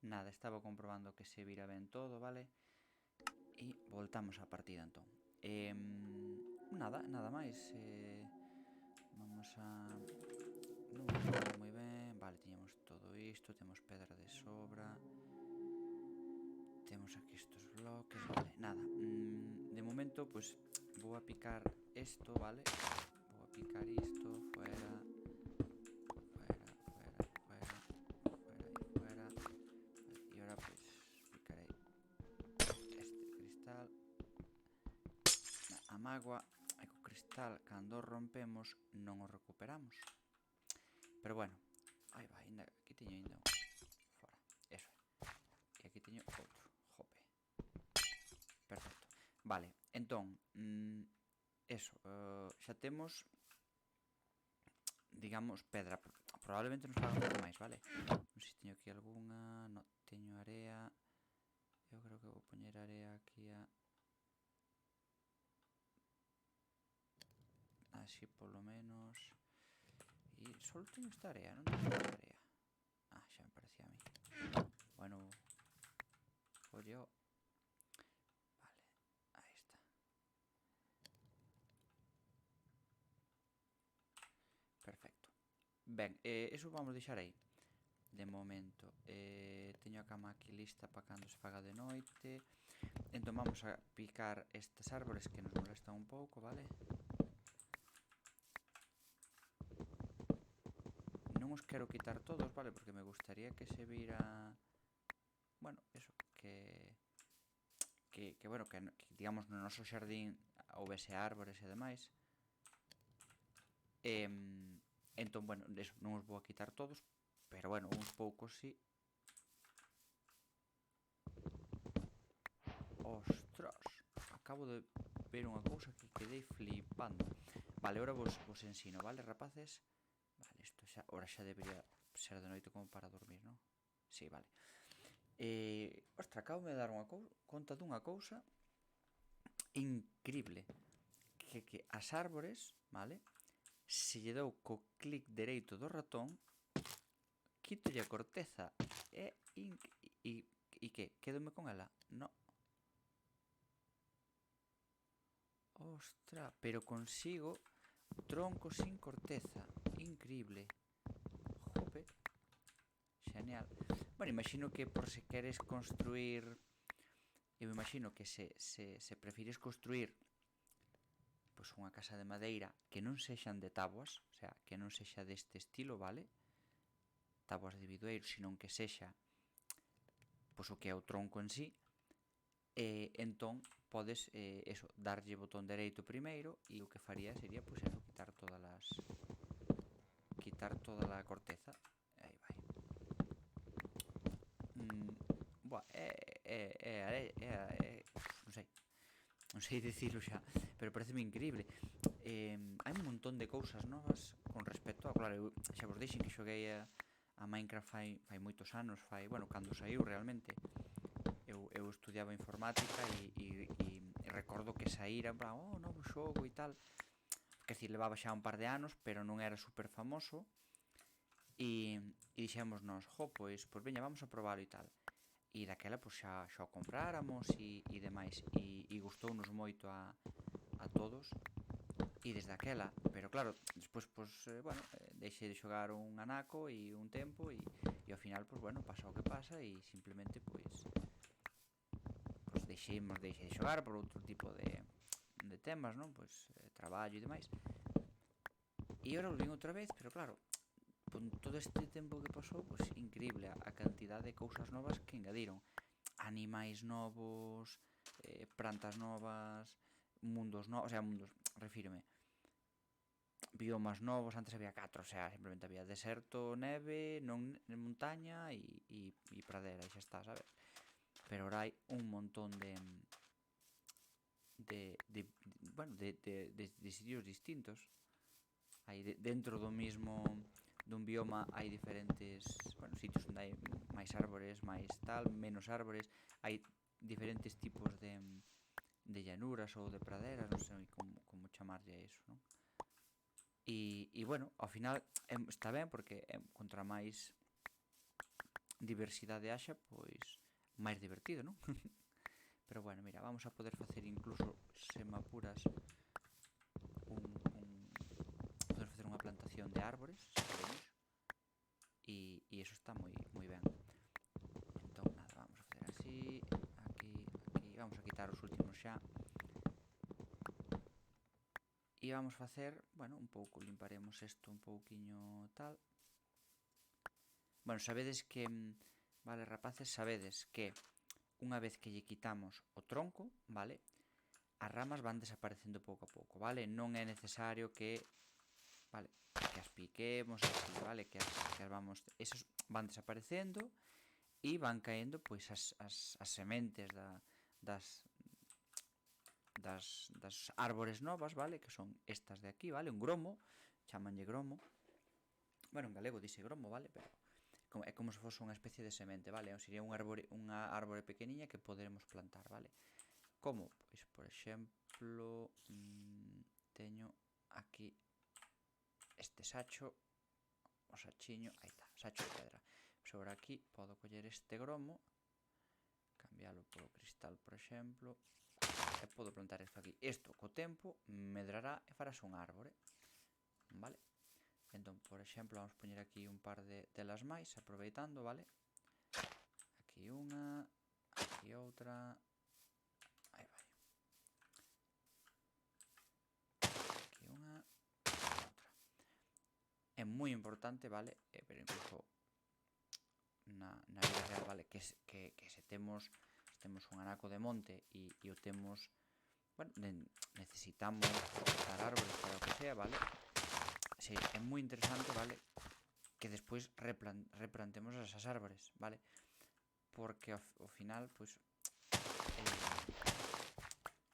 Nada, estaba comprobando que se vira ben todo, vale? E voltamos á partida, entón. Nada máis. Vamos a... Non me acordo moi ben. Vale, tiñamos todo isto, temos pedra de sobra. Temos aquí estos bloques, vale, nada. De momento, pues, vou a picar esto, vale? Vou a picar isto, fuera, fuera, fuera, fuera, fuera y fuera. Y ahora, pues, picaré este cristal. A mágoa e co cristal, cando o rompemos, non o recuperamos. Pero bueno, aí vai, aquí teño ainda un. Fora, eso é. E aquí teño outro, jope. Perfecto. Vale, entón, eso, xa temos, digamos, pedra. Probablemente nos faga moito máis, vale? Non sei se teño aquí algunha. Non, teño area. Eu creo que vou poñer area aquí a... Así polo menos. E só teño esta area, non teño esta area. Ah, xa me parecía a mí. Bueno, follo. Vale, aí está. Perfecto. Ben, eso vamos deixar aí. De momento, teño a cama aquí lista para cando se faga de noite. Entón vamos a picar estes árbores que nos molestan un pouco, vale? Non os quero quitar todos, vale? Porque me gustaría que se vira... Bueno, eso, bueno, que digamos no noso xardín houvese árbores e demais. Entón, bueno, eso, non os vou a quitar todos, pero bueno, uns poucos sí. Ostras, acabo de ver unha cousa que quedei flipando. Vale, ahora vos ensino, vale, rapaces? Vale, isto xa, ahora xa debería ser de noite como para dormir, non? Sí, vale. Ostra, acabo de dar conta dunha cousa increíble. Que as árbores, vale? Se lle dou co clic dereito do ratón, quitolle a corteza e que? Quédome con ela? No. Ostra, pero consigo tronco sin corteza. Increíble. Jope. Genial. Bueno, imagino que por se queres construir... Eu imagino que se prefires construir pois unha casa de madeira que non sexan de táboas, o sea, que non sexa deste estilo, vale? Táboas de bidueiro, senón que sexa pois o que é o tronco en sí. Entón podes eso, darlle botón dereito primeiro e o que faría sería pois eso, quitar toda a corteza. Aí vai. Buah, non sei dicilo xa, pero pareceme increíble. Hai un montón de cousas novas con respecto a, claro, eu xa vos deixen que xoguei a Minecraft fai moitos anos, bueno, cando saiu realmente. Eu estudiaba informática e recordo que saíra en plan, novo xogo e tal. Quer dicir, levaba xa un par de anos, pero non era super famoso. E dixémonos, pois veña, vamos a probalo e tal. E daquela pois xa o compráramos e demais. E gustounos moito a todos. E desde aquela, pero claro, despois, pois, bueno, deixei de xogar un anaco e un tempo e ao final, pois, bueno, pasa o que pasa e simplemente, pois deixei de xogar por outro tipo de temas, non? Pois, traballo e demais. E agora volvín outra vez, pero claro, con todo este tempo que pasou, pois, increíble a cantidad de cousas novas que engadiron. Animais novos, plantas novas, mundos novos, o sea, refírome, biomas novos. Antes había 4, o sea, simplemente había deserto, neve, non montaña e pradera, e xa está, sabes? Pero ahora hai un montón de sitios distintos. Hai dentro do mismo dun bioma hai diferentes, bueno, sitios onde hai máis árbores, máis tal, menos árbores, hai diferentes tipos de llanuras ou de praderas, non sei como chamarlle a eso, non? E bueno, ao final está ben porque contra máis diversidade haxa, pois máis divertido, non? Pero bueno, mira, vamos a poder facer incluso, se me apuras, poder facer unha plantación de árbores, se queremos, e iso está moi ben. Entón, nada, vamos a facer así, aquí, vamos a quitar os últimos xa. E vamos facer, bueno, un pouco, limparemos isto un pouquiño tal. Bueno, sabedes que, vale, rapaces, sabedes que unha vez que lle quitamos o tronco, vale, as ramas van desaparecendo pouco a pouco, vale? Non é necesario que, vale, que as piquemos así, vale? Que as vamos, esas van desaparecendo e van caendo pois as sementes das árbores novas, vale? Que son estas de aquí, vale? Un gromo, chamanlle gromo. Bueno, en galego dice gromo, vale? Pero é como se fose unha especie de semente, vale? Ou sería unha árbore pequeniña que poderemos plantar, vale? Como? Pois, por exemplo, teño aquí este sacho, o sachiño, aí está, sacho de pedra. Sobre aquí podo coller este gromo, cambiálo polo cristal, por exemplo, e podo plantar isto aquí. Isto, co tempo, medrará e farás un árbore, vale? Entón, por exemplo, vamos poñer aquí un par delas máis, aproveitando, vale? Aquí unha, aquí outra, aí vai. Aquí unha, outra. É moi importante, vale? Pero incluso na vida real, vale? Que se temos un anaco de monte e o temos, bueno, necesitamos cortar árboles para o que sea, vale? Sí, é moi interesante, vale? Que despois replantemos esas árbores, vale? Porque ao final, pois,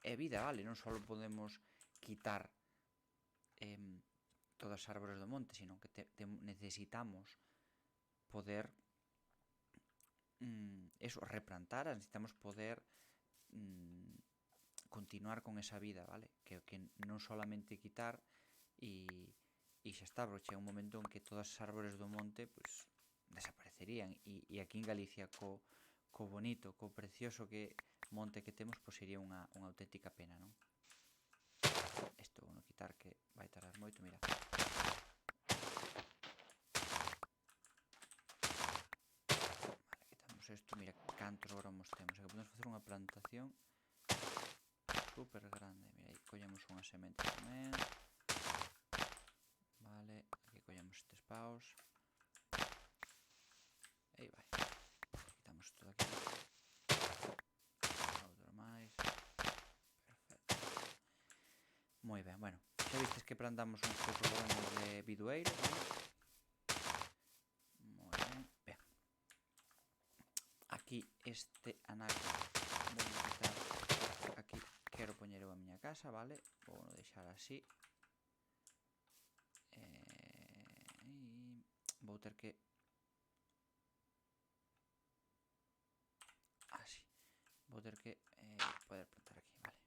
é vida, vale? Non só podemos quitar todas as árbores do monte, sino que necesitamos poder eso, replantar, necesitamos poder continuar con esa vida, vale? Que non solamente quitar e xa está, porque chega un momento en que todas as árbores do monte pues, desaparecerían e aquí en Galicia co bonito, co precioso que monte que temos, pois sería unha auténtica pena, non? Isto vou quitar que vai tardar moito, mira. Vale, quitamos isto, mira cantos gromos temos, é que podemos facer unha plantación super grande, mira, aí collemos unha semente tamén. Vale, aquí collemos estes paus. Aí vai. Quitamos isto daqui. Outro máis. Perfecto. Moi ben, bueno. Xa vistes que plantamos uns poucos gromos de bidueiro, vale? Moi ben. Ben. Aquí este anaco vou quitar. Aquí quero poñer a miña casa, vale? Vou deixar así. Vou ter que así. Vou ter que poder plantar aquí, vale.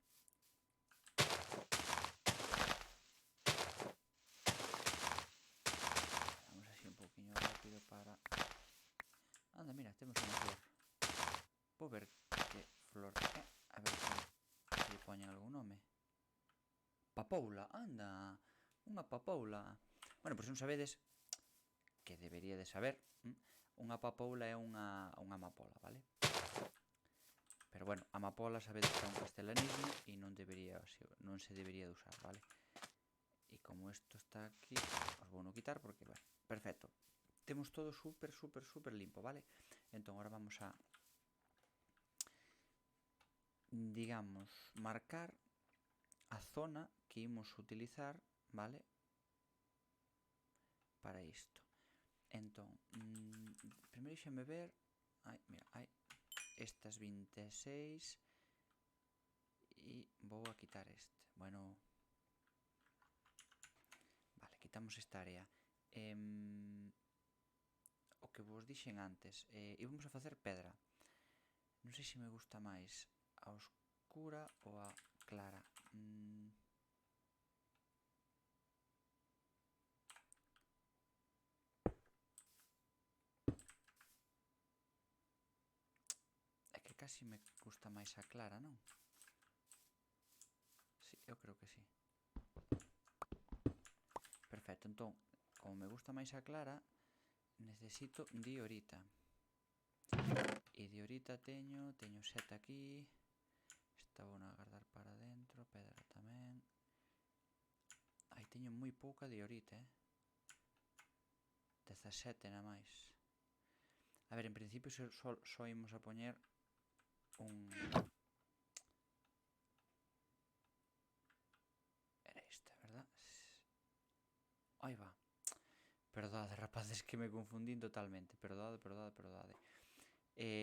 Vamos así un pouquiño rápido para... Anda, mira, temos unha flor. Vou ver que flor é. A ver se lle poñen algún nome. Papoula, anda. Unha papoula. Bueno, pois non sabedes, que debería de saber, unha papoula é unha amapola, vale? Pero bueno, amapola sabedes que é un castelanismo e non se debería de usar, vale? E como isto está aquí, os vou non quitar porque, bueno, perfecto. Temos todo super limpo, vale? Entón, agora vamos a, digamos, marcar a zona que imos utilizar, vale? Para isto. Entón, primeiro deixame ver, mira, hai estas 26 e vou a quitar este. Bueno, vale, quitamos esta área. O que vos dixen antes, íbamos a facer pedra. Non sei se me gusta máis a oscura ou a clara. casi me gusta máis a clara, non? Sí, eu creo que sí. Perfecto, entón, como me gusta máis a clara, necesito diorita. E diorita teño 7 aquí. Esta vou a guardar para dentro, pedra tamén. Aí teño moi pouca diorita, 17 na máis. A ver, en principio só imos a poñer un... Era esta, verdad? Aí va. Perdade, rapaces, que me confundín totalmente. Perdade.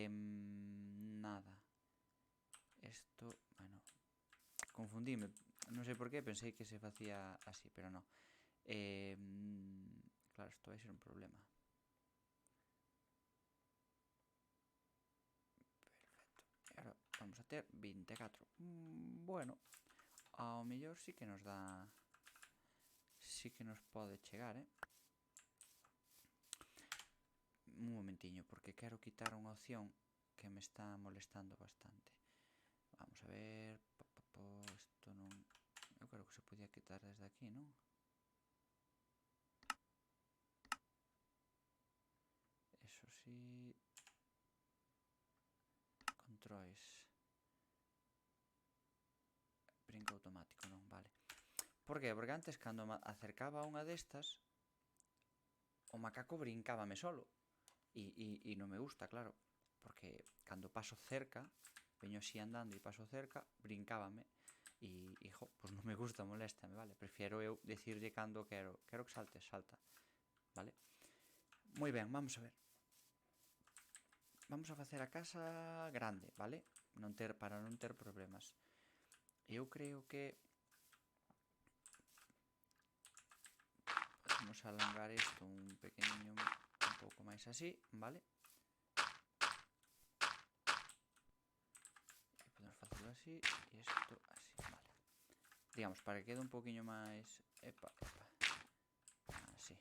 Nada. Esto, bueno, confundíme. Non sei por qué, pensei que se facía así, pero non. Claro, isto vai ser un problema. Perfecto. E agora vamos a ter 24. Bueno, ao mellor sí que nos dá... Sí que nos pode chegar, Un momentiño, porque quero quitar unha opción que me está molestando bastante. Vamos a ver... Isto non... Eu creo que se podía quitar desde aquí, non? Eso sí... Controis. Brinco automático, non? Vale. Por que? Porque antes, cando me acercaba a unha destas, o macaco brincábame solo. E non me gusta, claro. Porque cando paso cerca, veño así andando e paso cerca, brincábame. E, pues non me gusta, moléstame, vale? Prefiero eu decirlle cando quero que saltes, salta, vale? Moi ben, vamos a ver. Vamos a facer a casa grande, vale? Para non ter problemas. Eu creo que podemos alongar isto un pequeniño, un pouco máis así, vale? E podemos facelo así e isto así, vale? Digamos, para que quede un poquinho máis... Epa. Así.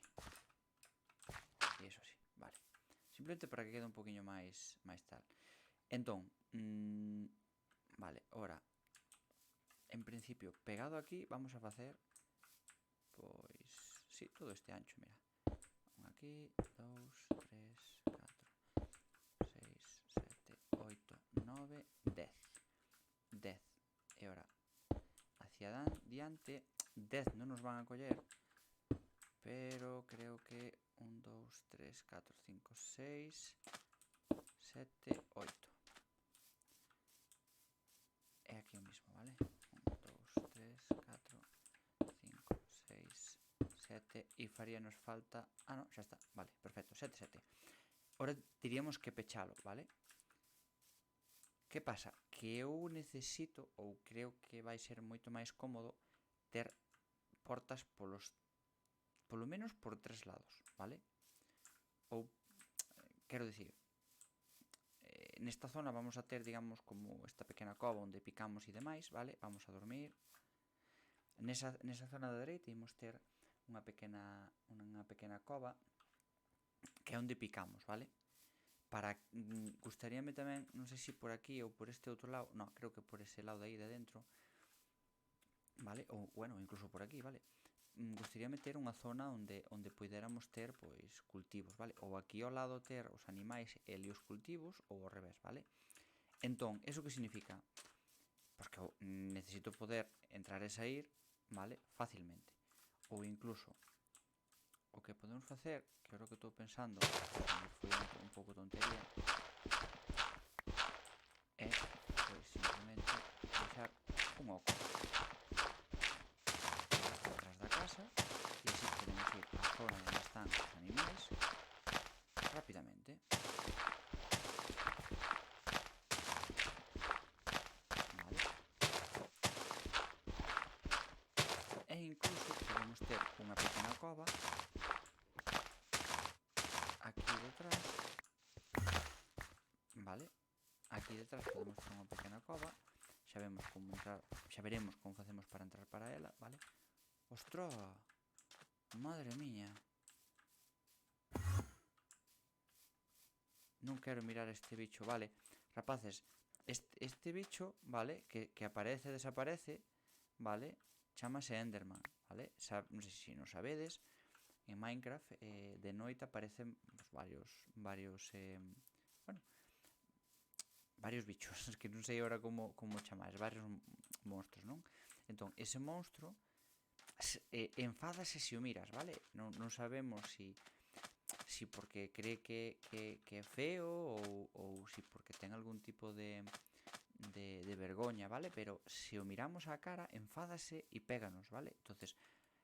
E iso así, vale. Simplemente para que quede un poquinho máis tal. Entón, vale, ora, en principio, pegado aquí, vamos a facer, pois, sí, todo este ancho, mira. Un aquí, 2, 3, 4, 6, 7, 8, 9, 10. 10. E ora, hacia diante, 10 non nos van a coller, pero creo que 1, 2, 3, 4, 5, 6, 7, 8. É aquí o mismo, vale? 1, 2, 3, 4, 5, 6, 7. E faríanos falta... Ah, non, xa está. Vale, perfecto. 7, 7. Ora diríamos que pechalo, vale? Que pasa? Que eu necesito, ou creo que vai ser moito máis cómodo, ter portas polo menos por 3 lados, vale? Ou, quero dicir, nesta zona vamos a ter, digamos, como esta pequena cova onde picamos e demais, vale? Vamos a dormir. Nesa zona da dereita imos ter unha pequena cova que é onde picamos, vale? Gustaríame tamén, non sei se por aquí ou por este outro lado, non, creo que por ese lado de aí de dentro, vale? Ou, bueno, incluso por aquí, vale? Gustaríame ter unha zona onde poidéramos ter, pois, cultivos, vale? Ou aquí ao lado ter os animais e os cultivos, ou ao revés, vale? Entón, eso que significa? Pois que eu necesito poder entrar e sair, vale? Facilmente. Ou incluso, o que podemos facer, que é o que estou pensando, foi un pouco tontería, é, pois, simplemente deixar un oco detrás da casa e así podemos ir á zona onde están os animais rapidamente. Vale. E incluso podemos ter unha pequena cova aquí detrás, vale? Aquí detrás podemos ter unha pequena cova, xa vemos como entrar, xa veremos como facemos para entrar para ela, vale? Ostras, madre miña. Non quero mirar este bicho, vale? Rapaces, Este bicho, vale, que aparece e desaparece, vale, chamase Enderman, vale? Non sei se non sabedes, en Minecraft de noite aparecen pues, bueno, varios bichos, que non sei agora como chamar, varios monstros, non? Entón, ese monstro enfádase se o miras, vale? Non sabemos si porque cree que é feo ou si porque ten algún tipo de vergoña, vale? Pero se o miramos á cara, enfádase e péganos, vale? Entonces,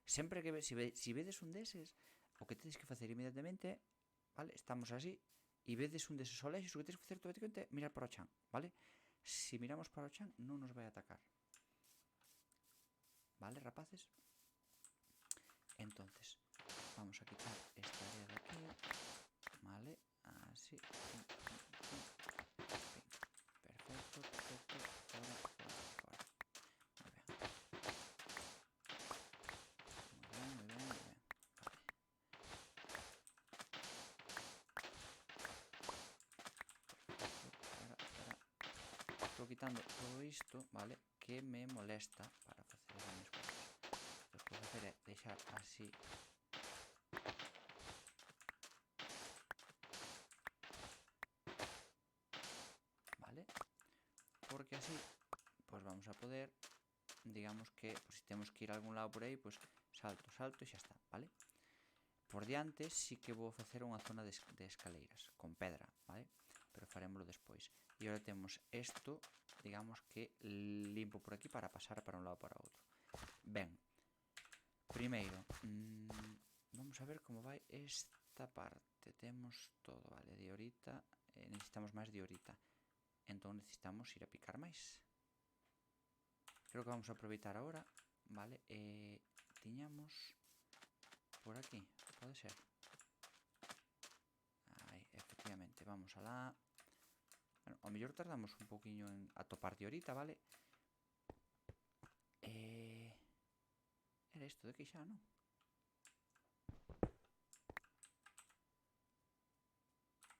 sempre que si vedes un deses, o que tedes que facer inmediatamente, vale? Estamos así, e vedes un deses solexos, o que tedes que facer automáticamente é mirar para o chan, vale? Se miramos para o chan, non nos vai atacar. Vale, rapaces? Entonces, vamos a quitar esta área de aquí, vale, así, perfecto, fora, muy bien, muy bien, vale. Estou quitando todo isto, vale, que me molesta para facer as minhas cousas. O que vou facer é deixar así. Vale? Porque así, pues vamos a poder, digamos que, pues si temos que ir a algún lado por aí, pues salto e xa está, vale? Por diante sí que vou facer unha zona de escaleiras, con pedra, vale? Pero farémoslo despois. E agora temos isto, digamos que limpo por aquí para pasar para un lado para outro. Ben, primeiro, vamos a ver como vai esta parte. Temos todo, vale, diorita, necesitamos máis diorita. Entón necesitamos ir a picar máis. Creo que vamos a aproveitar agora, vale, tiñamos por aquí, pode ser. Aí, efectivamente, vamos alá. Bueno, ao mellor tardamos un poquinho en atopar diorita, vale? Era isto de aquí xa, non?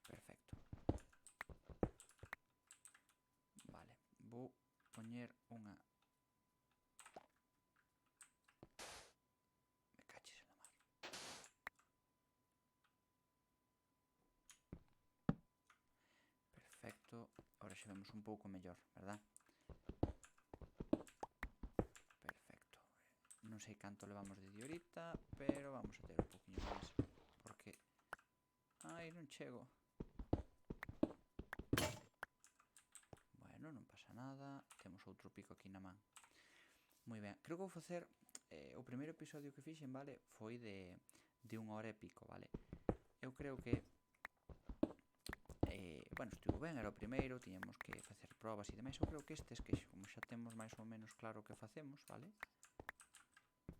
Perfecto. Vale, vou poñer unha... Me caches en la mar. Perfecto. Ahora xa vemos un pouco mellor, verdad? Perfecto. Non sei canto levamos de diorita, pero vamos a ter un poquinho máis. Porque... Ai, non chego. Bueno, non pasa nada. Temos outro pico aquí na man. Moi ben. Creo que vou facer... o primeiro episodio que fixen, vale, foi de 1 hora e pico, vale? Eu creo que... bueno, estivo ben, era o primeiro, tiñamos que facer probas e demais. Eu creo que estes, que como xa temos máis ou menos claro o que facemos, vale?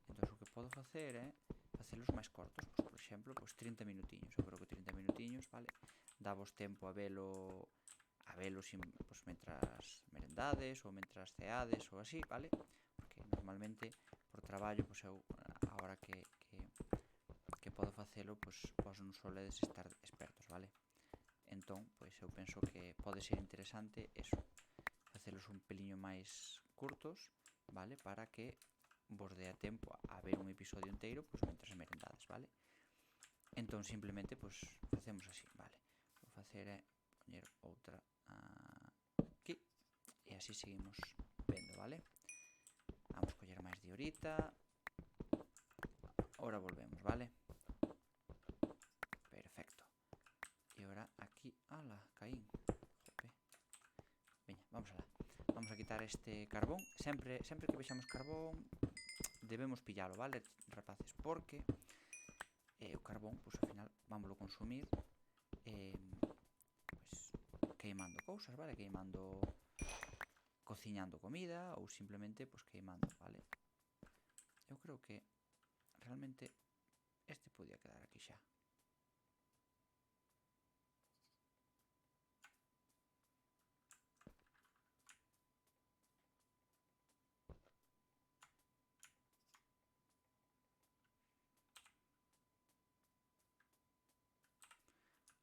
Entón, o que podo facer é facelos máis cortos, pois, por exemplo, pois 30 minutiños. Eu creo que 30 minutiños, vale? Davos tempo a velo pois, mentras merendades ou mentras ceades ou así, vale? Porque normalmente por traballo, pois eu a hora que podo facelo, pois vos non soledes estar expertos, vale? Entón, pois eu penso que pode ser interesante eso, facelos un peliño máis curtos, vale? Para que vos dea tempo a ver un episodio inteiro, pois mentras merendades, vale? Entón, simplemente, pois facemos así, vale? Vou facer é poñer outra aquí e así seguimos vendo, vale? Vamos coller máis diorita. Ahora volvemos, vale? Perfecto. E agora aquí, ala, caín. Jope. Veña, vamos alá. Vamos a quitar este carbón. Sempre que vexamos carbón debemos pillalo, vale, rapaces? Porque o carbón, pois ao final, vámoslo consumir pois queimando cousas, vale? Queimando, cociñando comida ou simplemente pois queimando, vale? Eu creo que realmente este podía quedar aquí xa.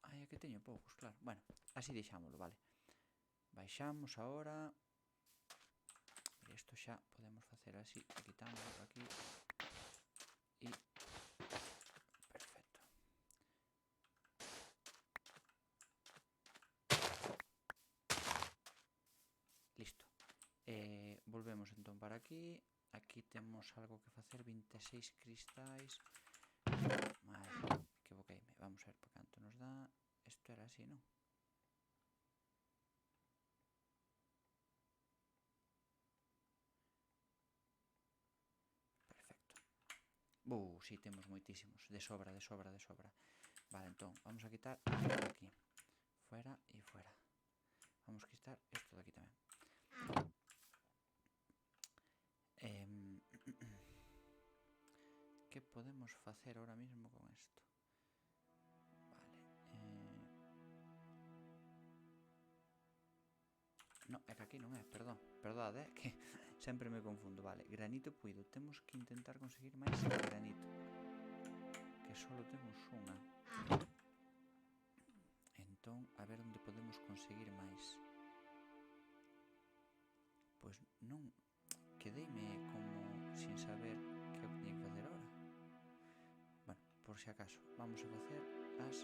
Ai, é que teño poucos, claro. Bueno, así deixámoslo, vale. Baixamos agora. Isto xa podemos facer así, quitamos aquí. E perfecto. Listo. Volvemos entón para aquí. Aquí temos algo que facer, 26 cristais. Vale, equivoqueime. Vamos a ver por canto nos dá. Isto era así, non? Perfecto. Si, temos moitísimos. De sobra, de sobra, de sobra. Vale, entón, vamos a quitar aquí. Fuera e fuera. Vamos a quitar isto de aquí tamén. Que podemos facer ahora mismo con isto? Vale. No, é que aquí non é, perdón. Perdade, que sempre me confundo. Vale, granito puido. Temos que intentar conseguir máis granito. Que só temos unha. Entón, a ver onde podemos conseguir máis. Pois non... Quedeime como sin saber que o que tiña que facer ahora. Bueno, por si acaso, vamos a facer as...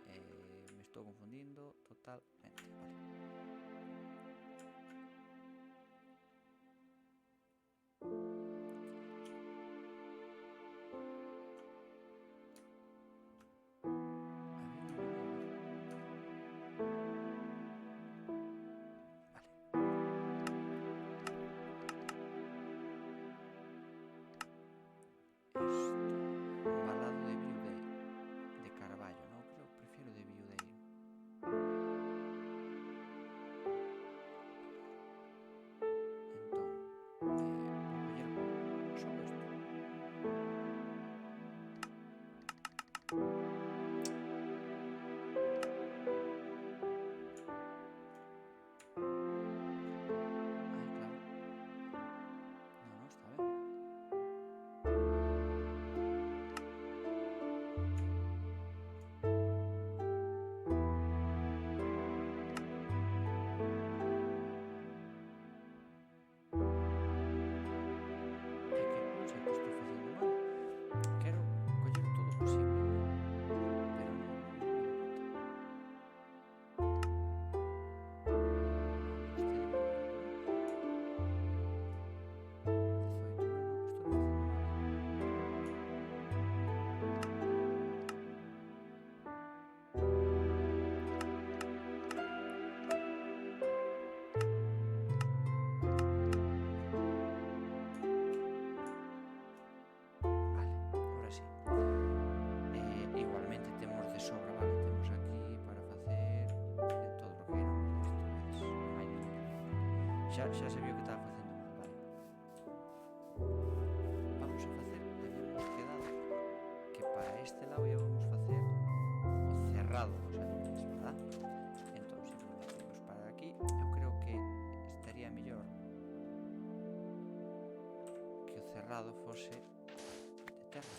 Vale, me estou confundindo totalmente, vale. Xa se viu que estaba facendo mal, vale. Vamos a facer, habíamos quedado que para este lado íbamos facer o cerrado dos animais, verdad? Entón, simplemente imos para aquí. Eu creo que estaría mellor que o cerrado fose de terra.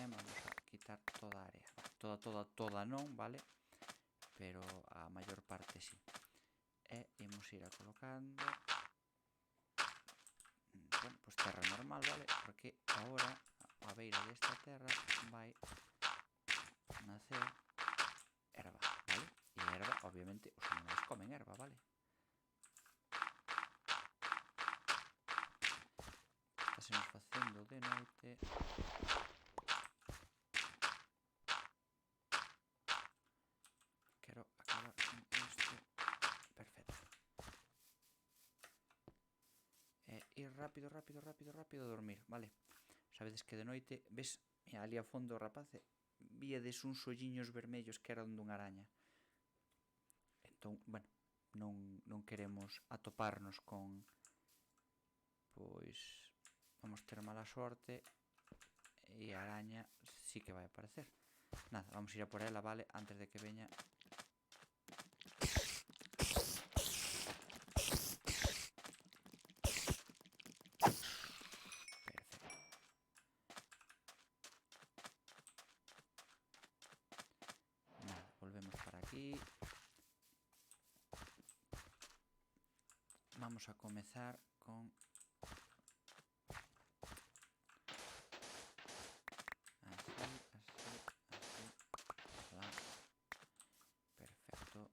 Vamos a quitar toda a área. Toda non, vale? Pero a maior parte sí. E imos ir a colocando... Bueno, pues terra normal, vale? Porque agora a beira desta terra vai nacer erva, vale? E a erva, obviamente, os animais comen erva, vale? Estásemos facendo de noite... Quero acabar con isto. Perfecto. Ir rápido a dormir, vale? Sabedes que de noite, ves, mira, ali a fondo o rapace, víades uns olliños vermellos que eran dunha araña. Entón, bueno, non queremos atoparnos con pois vamos ter mala sorte e a araña sí que vai aparecer. Nada, vamos ir a por ela, vale, antes de que veña. Perfecto. Nada, volvemos para aquí. Vamos a comezar con así, lá. Perfecto.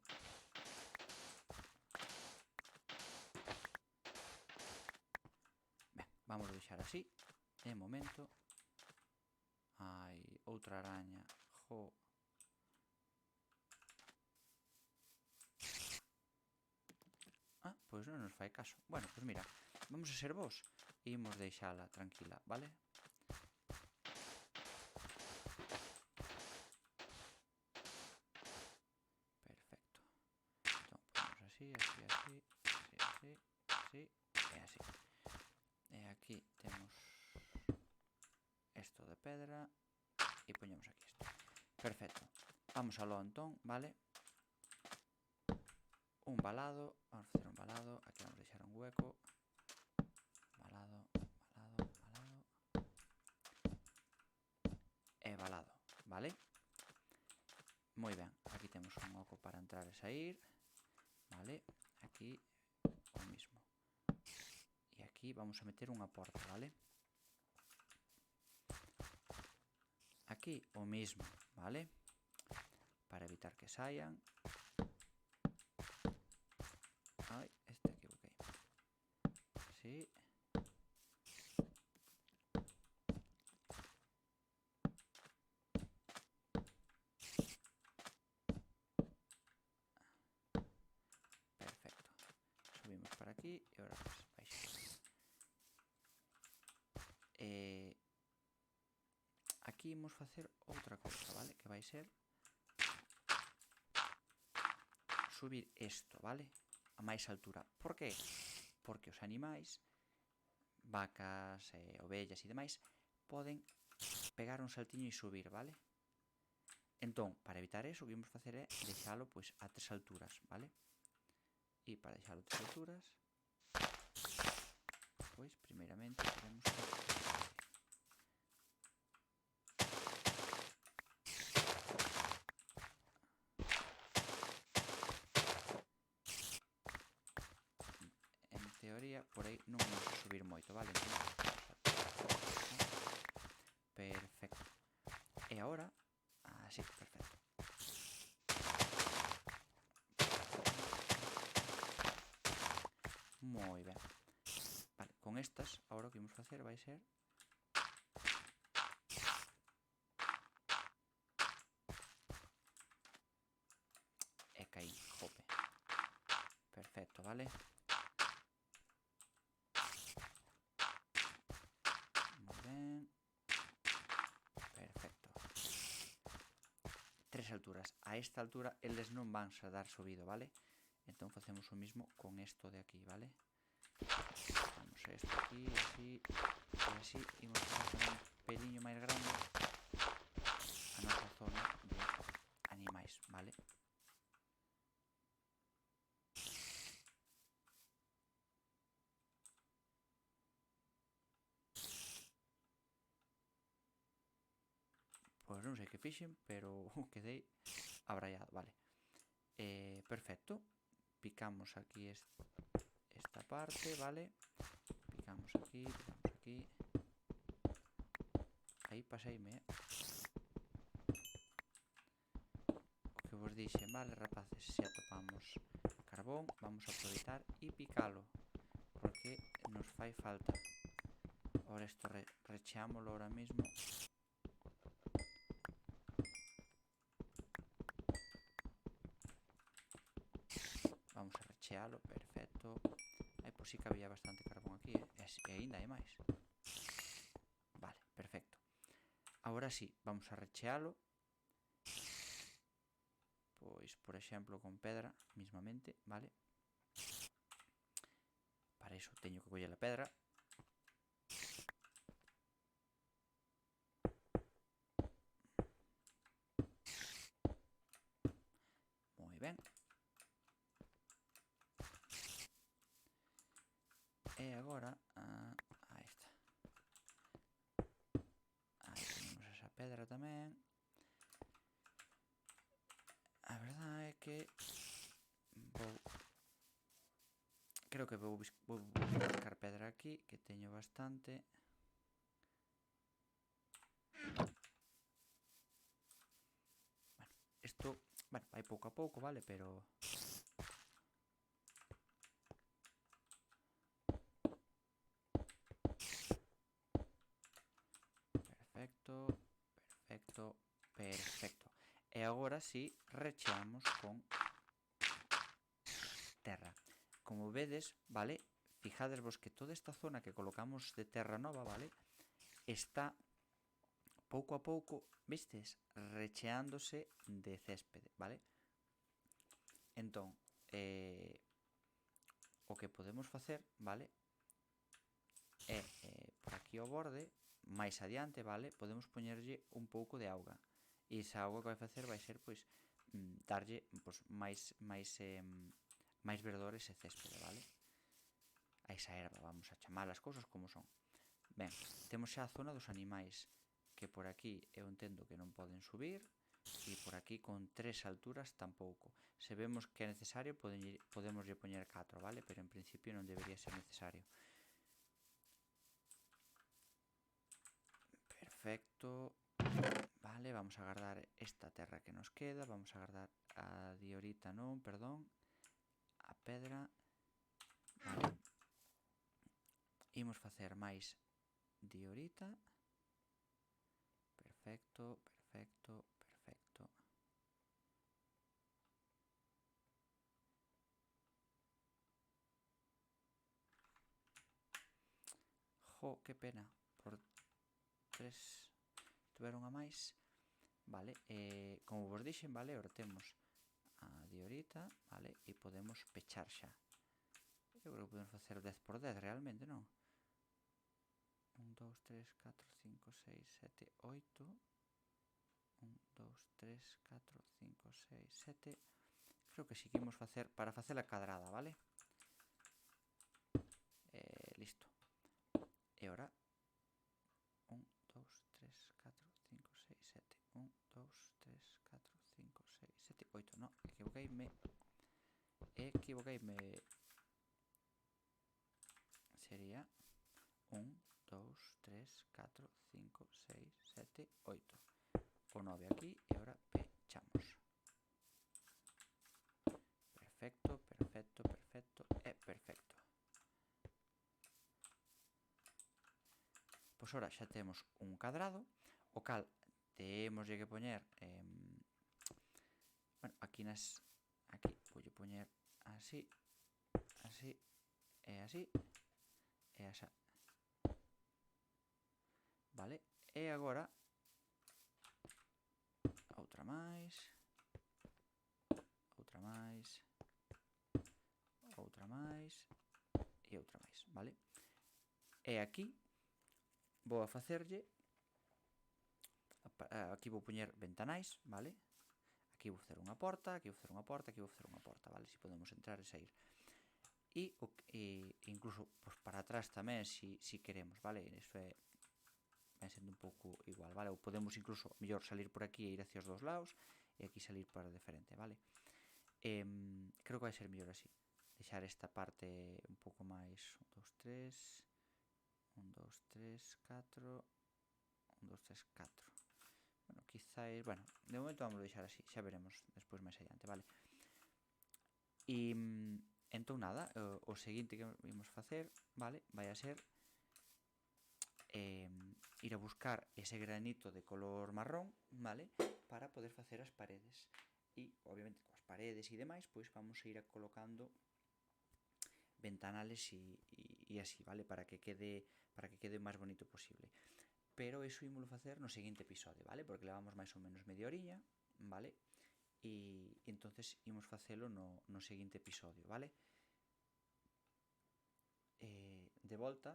Ben, vamos deixar así. De momento. Hai outra araña. Jo. Ah, pois non nos fai caso. Bueno, pois mira, vamos a ser vos e imos deixala tranquila, vale? Perfecto. Entón, ponemos así, así, así, así, así, así e así. E aquí temos isto de pedra e poñemos aquí isto. Perfecto. Vamos aló entón, vale? Un valado, vamos a facer un valado, aquí vamos a deixar un hueco. Valado, valado, valado. E valado, vale? Moi ben, aquí temos un oco para entrar e sair. Vale, aquí o mismo. E aquí vamos a meter unha porta, vale? Aquí o mismo, vale? Para evitar que saian. Ai, equivoquei. Sí. Perfecto. Subimos para aquí e agora baixamos. Aquí imos facer outra cousa, vale? Que vai ser subir isto, vale? A máis altura. Por que? Porque os animais, vacas, ovellas e demais, poden pegar un saltiño e subir, vale? Entón, para evitar eso, o que imos facer é deixalo pois a 3 alturas, vale? E para deixalo a 3 alturas, pois primeiramente teremos que en teoría por aí non vamos a subir moito, vale? Entón, perfecto. E agora, así, perfecto. Moi ben. Vale, con estas, agora o que imos facer vai ser e caí, jope. Perfecto, vale? Moi ben. Perfecto. 3 alturas. A esta altura eles non van a dar subido, vale? Entón facemos o mismo con isto de aquí, vale? Vamos a isto aquí, así, e así imos facer un peliño máis grande a nosa zona de animais, vale? Pois non sei que fixen, pero quedei abraiado, vale. Perfecto. Picamos aquí esta parte, vale? Picamos aquí, picamos aquí. Aí paseime, O que vos dixen, vale, rapaces, se atopamos carbón, vamos a aproveitar e picalo, porque nos fai falta. Ahora isto recheámoslo ahora mismo. Vamos a rechealo, perfecto. Ai, pois sí que había bastante carbón aquí, e aínda hai máis. Vale, perfecto. Ahora sí, vamos a rechealo. Pois, por exemplo, con pedra, mismamente, vale? Para iso teño que coller a pedra. ben. E agora, aí está. Aí tenemos esa pedra tamén. A verdade é que creo que vou buscar pedra aquí, que teño bastante. Bueno, isto, bueno, vai pouco a pouco, vale, pero perfecto, perfecto, perfecto. E agora si recheamos con terra. Como vedes, vale, fijadesvos que toda esta zona que colocamos de terra nova, vale, está pouco a pouco, vistes, recheándose de céspede, vale? Entón, o que podemos facer, vale, é por aquí ao borde, máis adiante, vale, podemos poñerlle un pouco de auga. E esa auga que vai facer vai ser, pois, darlle pois, máis verdores e céspede, vale? A esa erva, vamos a chamar as cousas como son. Ben, temos xa a zona dos animais, que por aquí eu entendo que non poden subir, e por aquí con 3 alturas tampouco. Se vemos que é necesario, podemos lle poñer 4, vale? Pero en principio non debería ser necesario. Perfecto. Vale, vamos a guardar esta terra que nos queda. Vamos a guardar a diorita, non, perdón. A pedra. Vale. Imos facer máis diorita. Perfecto, perfecto, perfecto. Jo, que pena. Por 3 tuveron a máis. Vale, como vos dixen, vale, ahora temos a diorita, vale, e podemos pechar xa. Eu creo que podemos facer 10 por 10 realmente, non? 1, 2, 3, 4, 5, 6, 7, 8. 1, 2, 3, 4, 5, 6, 7. Creo que si que imos facer para facer a cadrada, vale? Listo. E ahora 1, 2, 3, 4, 5, 6, 7. 1, 2, 3, 4, 5, 6, 7, 8. No, equivoqueime. Sería 1, 2, 3, 4, 5, 6, 7, 8. O 9 aquí e ahora pechamos. Perfecto, perfecto, perfecto e perfecto. Pois ahora xa temos un cadrado, o cal temos que poñer bueno, aquí vou poñer así, así e así e así. Vale? E agora outra máis, outra máis, outra máis e outra máis, vale? E aquí vou a facerlle, aquí vou poñer ventanais, vale? Aquí vou facer unha porta, aquí vou facer unha porta, aquí vou facer unha porta, vale? Si podemos entrar e sair. E incluso pues, para atrás tamén, si queremos, vale? Iso é vai sendo un pouco igual, vale? Ou podemos incluso mellor salir por aquí e ir hacia os dos lados e aquí salir para diferente, vale? Creo que vai ser mellor así. Deixar esta parte un pouco máis 1, 2, 3 1, 2, 3, 4 1, 2, 3, 4. Bueno, quizáis, bueno, de momento vamos a deixar así, xa veremos despois máis adiante, vale? E entón nada, o seguinte que vamos facer, vale, vai a ser ir a buscar ese granito de color marrón, vale, para poder facer as paredes. E, obviamente, coas paredes e demais, pois vamos a ir a colocando ventanales e así, vale, para que quede o máis bonito posible. Pero iso ímolo facer no seguinte episodio, vale, porque levamos máis ou menos media oriña, vale, e entonces imos facelo no seguinte episodio, vale? De volta.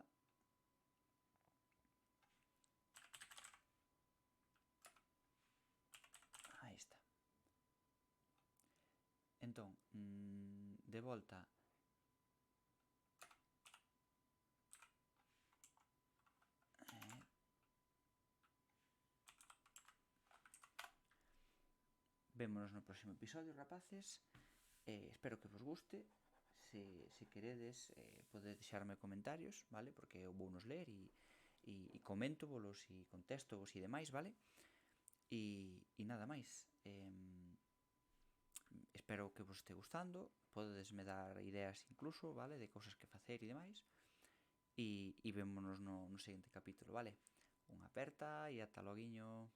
Aí está. Entón, de volta vémonos no próximo episodio, rapaces. Espero que vos guste. Se queredes, podedes deixarme comentarios, vale? Porque eu vou nos ler e comento volos e contesto vos e demais, vale? E nada máis. Espero que vos este gustando. Podedesme dar ideas incluso, vale? De cousas que facer e demais. E vémonos no seguinte capítulo, vale? Unha aperta e ata loguiño.